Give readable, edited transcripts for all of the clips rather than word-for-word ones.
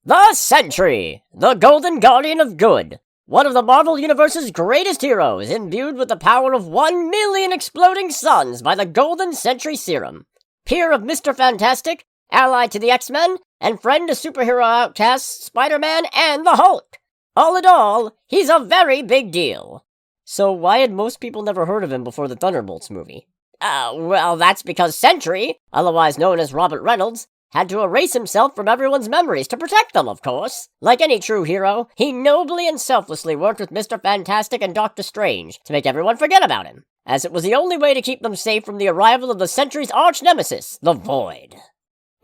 The Sentry, the Golden Guardian of Good. One of the Marvel Universe's greatest heroes, imbued with the power of 1 million exploding suns by the Golden Sentry Serum. Peer of Mr. Fantastic, ally to the X-Men, and friend to superhero outcasts Spider-Man and the Hulk. All in all, he's a very big deal. So why had most people never heard of him before the Thunderbolts movie? Well, that's because Sentry, otherwise known as Robert Reynolds, had to erase himself from everyone's memories to protect them, of course. Like any true hero, he nobly and selflessly worked with Mr. Fantastic and Doctor Strange to make everyone forget about him, as it was the only way to keep them safe from the arrival of the Sentry's arch-nemesis, the Void.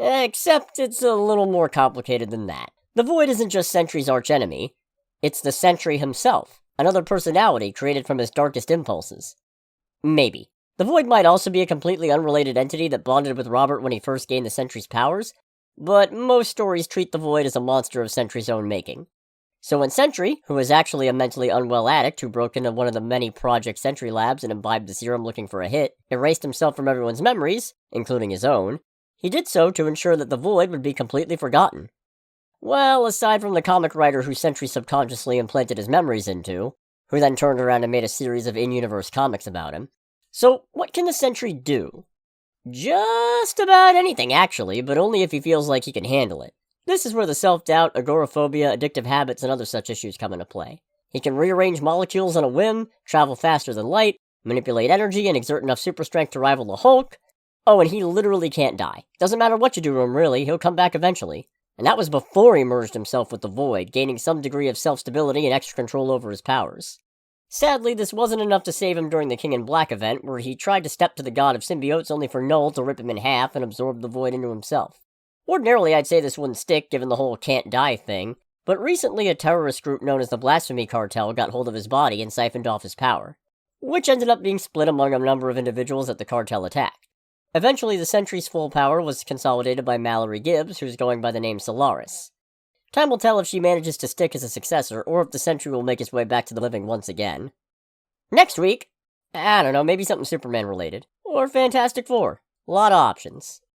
Except it's a little more complicated than that. The Void isn't just Sentry's arch-enemy, it's the Sentry himself, another personality created from his darkest impulses. Maybe. The Void might also be a completely unrelated entity that bonded with Robert when he first gained the Sentry's powers, but most stories treat the Void as a monster of Sentry's own making. So when Sentry, who was actually a mentally unwell addict who broke into one of the many Project Sentry labs and imbibed the serum looking for a hit, erased himself from everyone's memories, including his own, he did so to ensure that the Void would be completely forgotten. Well, aside from the comic writer who Sentry subconsciously implanted his memories into, who then turned around and made a series of in-universe comics about him. So, what can the Sentry do? Just about anything, actually, but only if he feels like he can handle it. This is where the self-doubt, agoraphobia, addictive habits, and other such issues come into play. He can rearrange molecules on a whim, travel faster than light, manipulate energy, and exert enough super strength to rival the Hulk. Oh, and he literally can't die. Doesn't matter what you do to him, really, he'll come back eventually. And that was before he merged himself with the Void, gaining some degree of self-stability and extra control over his powers. Sadly, this wasn't enough to save him during the King in Black event, where he tried to step to the god of symbiotes only for Null to rip him in half and absorb the Void into himself. Ordinarily, I'd say this wouldn't stick, given the whole can't die thing, but recently a terrorist group known as the Blasphemy Cartel got hold of his body and siphoned off his power, which ended up being split among a number of individuals that the cartel attacked. Eventually, the Sentry's full power was consolidated by Mallory Gibbs, who's going by the name Solaris. Time will tell if she manages to stick as a successor, or if the Sentry will make his way back to the living once again. Next week, I don't know, maybe something Superman-related. Or Fantastic Four. A lot of options.